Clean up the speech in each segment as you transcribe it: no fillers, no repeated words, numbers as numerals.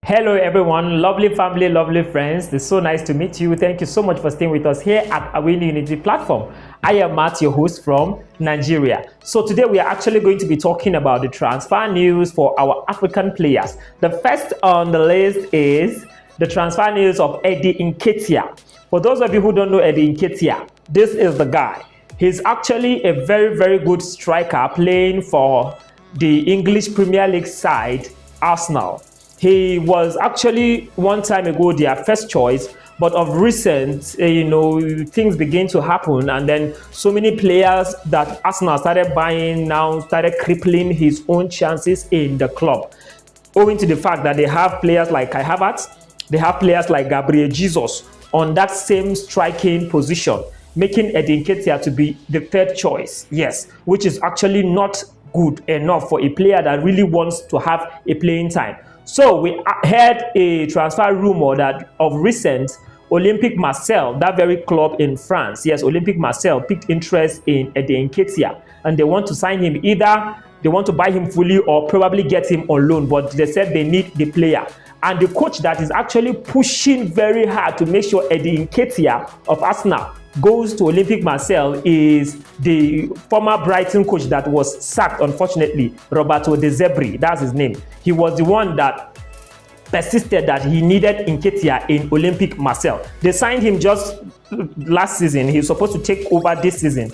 Hello everyone, lovely family, lovely friends. It's so nice to meet you. Thank you so much for staying with us here at Awini Unity platform. I am Matt, your host from Nigeria. So today we are actually going to be talking about the transfer news for our African players. The first on the list is the transfer news of Nketiah. For those of you who don't know Nketiah, this is the guy. He's actually a very, very good striker playing for the English Premier League side, Arsenal. He was actually one time ago their first choice, but of recent, things begin to happen, and then so many players that Arsenal started buying now started crippling his own chances in the club, owing to the fact that they have players like Kai Havertz, they have players like Gabriel Jesus on that same striking position, making Nketiah to be the third choice. Yes, which is actually not good enough for a player that really wants to have a playing time. So we heard a transfer rumor that of recent Olympique Marseille, that very club in France, yes, Olympique Marseille picked interest in Nketiah, and they want to sign him. Either they want to buy him fully or probably get him on loan, but they said they need the player. And the coach that is actually pushing very hard to make sure Nketiah of Arsenal goes to Olympique Marseille is the former Brighton coach that was sacked, unfortunately, Roberto De Zerbi. That's his name. He was the one that persisted that he needed Nketiah in Olympique Marseille. They signed him just last season. He's supposed to take over this season,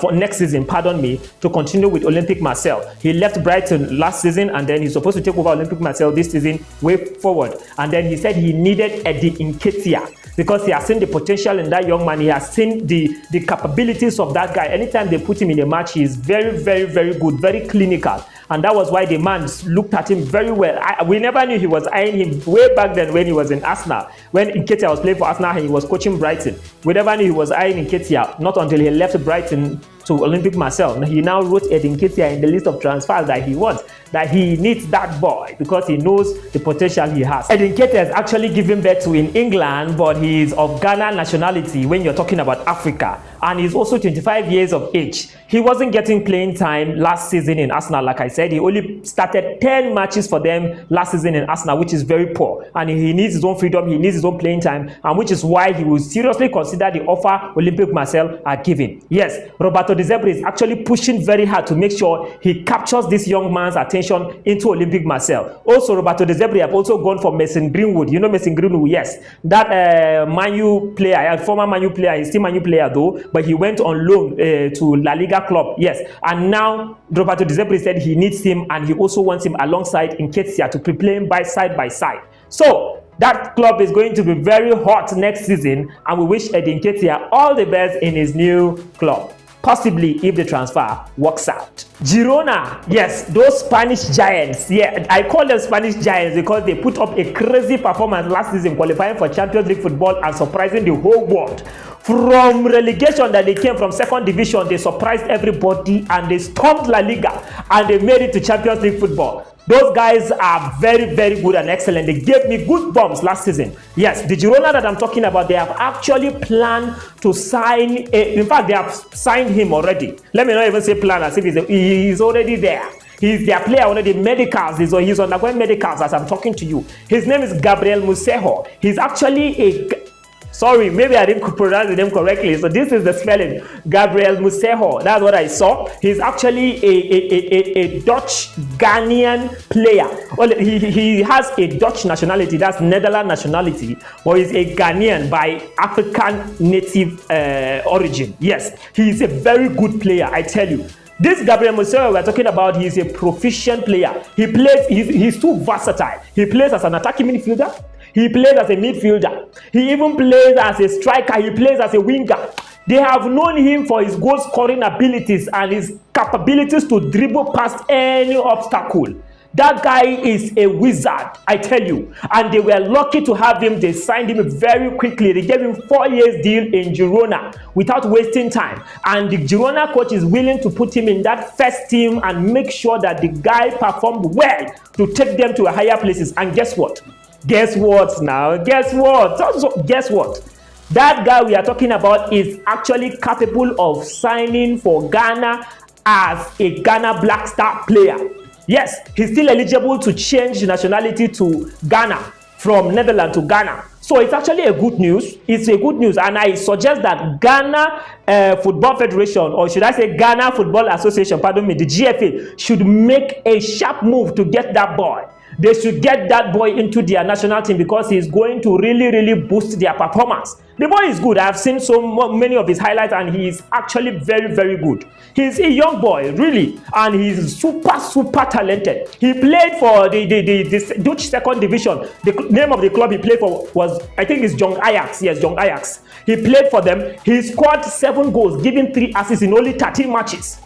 for next season, to continue with Olympique Marseille. He left Brighton last season, and then he's supposed to take over Olympique Marseille this season, way forward. And then he said he needed Nketiah because he has seen the potential in that young man. He has seen the capabilities of that guy. Anytime they put him in a match, he is very, very, very good, very clinical. And that was why the man looked at him very well. We never knew he was eyeing him way back then when he was in Arsenal. When Nketiah was playing for Arsenal and he was coaching Brighton, we never knew he was eyeing Nketiah, not until he left Brighton to Olympique Marseille. He now wrote Nketiah in the list of transfers that he wants, that he needs that boy because he knows the potential he has. Nketiah is actually giving birth to in England, but he is of Ghana nationality when you're talking about Africa, and he's also 25 years of age. He wasn't getting playing time last season in Arsenal. Like I said, he only started 10 matches for them last season in Arsenal, which is very poor, and he needs his own freedom, he needs his own playing time, and which is why he will seriously consider the offer Olympique Marseille are giving. Yes, Roberto De Zerbi is actually pushing very hard to make sure he captures this young man's attention into Olympique Marseille. Also, Roberto De Zerbi have also gone for Mason Greenwood. You know Mason Greenwood, yes, that Man U player, former Man U player. He's still Man U player though, but he went on loan to La Liga club, yes, and now Roberto De Zerbi said he needs him, and he also wants him alongside Nketiah to be playing side by side. So that club is going to be very hot next season, and we wish Nketiah all the best in his new club, possibly if the transfer works out. Girona, yes, those Spanish giants. Yeah, I call them Spanish giants because they put up a crazy performance last season, qualifying for Champions League football and surprising the whole world. From relegation that they came from second division, they surprised everybody and they stormed La Liga and they made it to Champions League football. Those guys are very, very good and excellent. They gave me good bumps last season. Yes, the Girona that I'm talking about, they have actually planned to sign, in fact, they have signed him already. Let me not even say plan as if he's already there. He's their player already. Medicals, he's undergoing medicals as I'm talking to you. His name is Gabriel Misehouy. He's actually a... Sorry, maybe I didn't pronounce the name correctly. So this is the spelling, Gabriel Misehouy. That's what I saw. He's actually a Dutch Ghanaian player. Well, he has a Dutch nationality, that's Netherlands nationality, but he's a Ghanaian by African native origin. Yes, he's a very good player, I tell you. This Gabriel Misehouy we're talking about, he's a proficient player. He plays, he's too versatile. He plays as an attacking midfielder. He plays as a midfielder. He even plays as a striker. He plays as a winger. They have known him for his goal scoring abilities and his capabilities to dribble past any obstacle. That guy is a wizard, I tell you. And they were lucky to have him. They signed him very quickly. They gave him 4 years deal in Girona without wasting time. And the Girona coach is willing to put him in that first team and make sure that the guy performed well to take them to higher places. And guess what? Guess what now? Guess what? Guess what? That guy we are talking about is actually capable of signing for Ghana as a Ghana Black Star player. Yes, he's still eligible to change nationality to Ghana, from Netherlands to Ghana. So it's actually a good news. It's a good news, and I suggest that Ghana Football Federation, or should I say Ghana Football Association, pardon me, the GFA, should make a sharp move to get that boy. They should get that boy into their national team because he's going to really boost their performance. The boy is good. I've seen so many of his highlights, and he's actually very good. He's a young boy, really, and he's super talented. He played for the Dutch second division. The name of the club he played for was, I think it's Jong Ajax. Yes, Jong Ajax. He played for them. He scored 7 goals, giving 3 assists in only 13 matches.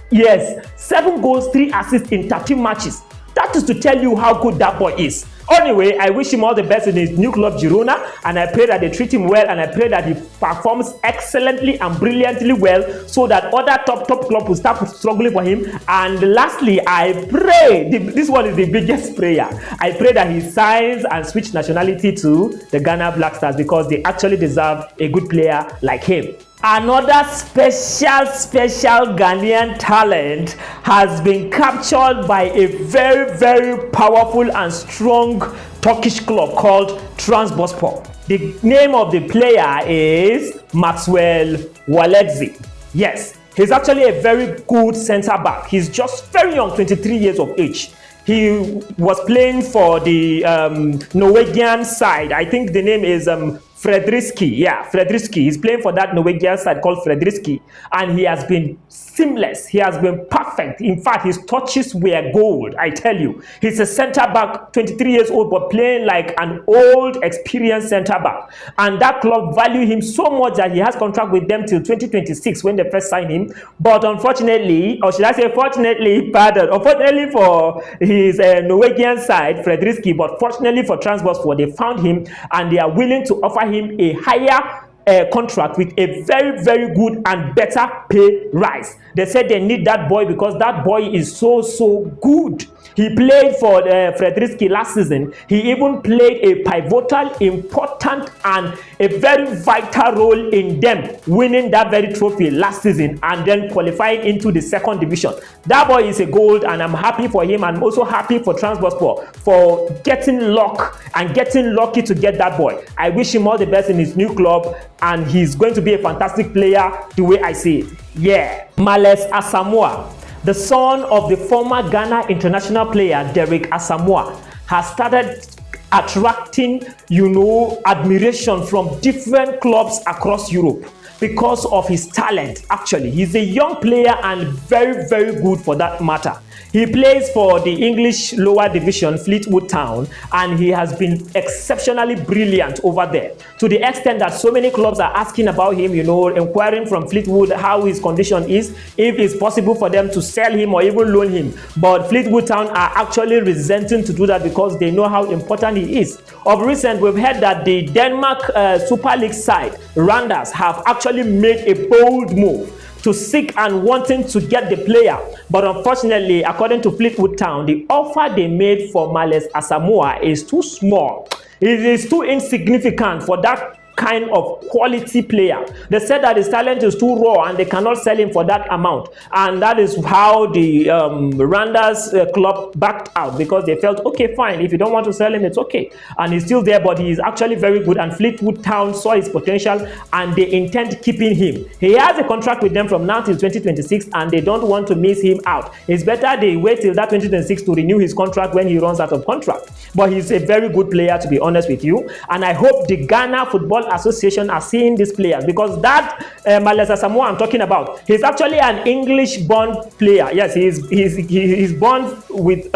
Yes, 7 goals, 3 assists in 13 matches. That is to tell you how good that boy is. Anyway, I wish him all the best in his new club, Girona, and I pray that they treat him well, and I pray that he performs excellently and brilliantly well, so that other top clubs will start struggling for him. And lastly, I pray, this one is the biggest prayer, I pray that he signs and switch nationality to the Ghana Black Stars, because they actually deserve a good player like him. Another special Ghanaian talent has been captured by a very powerful and strong Turkish club called Trabzonspor. The name of the player is Maxwell Woledzi. Yes, he's actually a very good centre back. He's just very young, 23 years of age. He was playing for the Norwegian side. I think the name is Fredriksky. Yeah, Fredriksky. He's playing for that Norwegian side called Fredriksky, and he has been seamless. He has been perfect. In fact, his touches were gold, I tell you. He's a center back, 23 years old, but playing like an old, experienced center back. And that club value him so much that he has contract with them till 2026 when they first signed him. But unfortunately, or should I say fortunately, unfortunately for his Norwegian side, Fredriksky, but fortunately for Trabzonspor, they found him and they are willing to offer him a higher contract with a very good and better pay rise. They said they need that boy because that boy is so good. He played for Fredriksky last season. He even played a pivotal, important, and a very vital role in them winning that very trophy last season and then qualifying into the second division. That boy is a gold, and I'm happy for him. I'm also happy for Trabzonspor for getting luck and getting lucky to get that boy. I wish him all the best in his new club, and he's going to be a fantastic player the way I see it. Yeah. Asamoah, the son of the former Ghana international player Derek Asamoah, has started attracting, admiration from different clubs across Europe because of his talent. Actually, he's a young player and very good for that matter. He plays for the English lower division, Fleetwood Town, and he has been exceptionally brilliant over there, to the extent that so many clubs are asking about him, inquiring from Fleetwood how his condition is, if it's possible for them to sell him or even loan him. But Fleetwood Town are actually resenting to do that because they know how important he is. Of recent, we've heard that the Denmark Super League side, Randers, have actually made a bold move to seek and wanting to get the player. But unfortunately, according to Fleetwood Town, the offer they made for Asamoah is too small. It is too insignificant for that kind of quality player. They said that his talent is too raw and they cannot sell him for that amount, and that is how the Randers club backed out, because they felt, okay, fine, if you don't want to sell him, it's okay. And he's still there, but he is actually very good, and Fleetwood Town saw his potential and they intend keeping him. He has a contract with them from now till 2026 and they don't want to miss him out. It's better they wait till that 2026 to renew his contract when he runs out of contract. But he's a very good player, to be honest with you, and I hope the Ghana Football Association are seeing these players, because that Asamoah I'm talking about, he's actually an English-born player. Yes, he's born with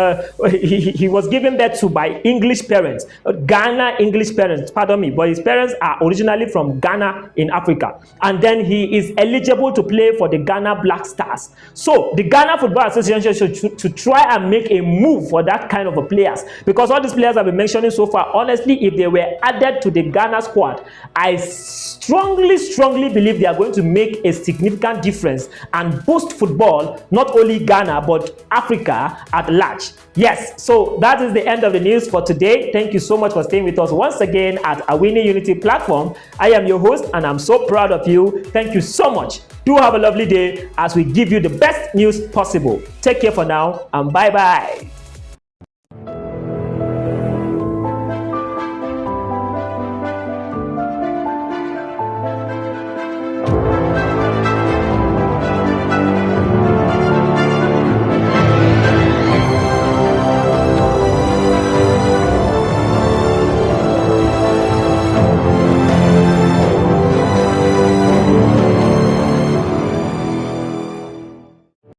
he was given birth to by English parents, Ghana English parents, pardon me, but his parents are originally from Ghana in Africa, and then he is eligible to play for the Ghana Black Stars. So the Ghana Football Association should try and make a move for that kind of players, because all these players I've been mentioning so far, honestly, if they were added to the Ghana squad, I strongly believe they are going to make a significant difference and boost football, not only Ghana but Africa at large. Yes, so that is the end of the news for today. Thank you so much for staying with us once again at Awini Unity platform. I am your host and I'm so proud of you. Thank you so much. Do have a lovely day as we give you the best news possible. Take care for now and bye-bye.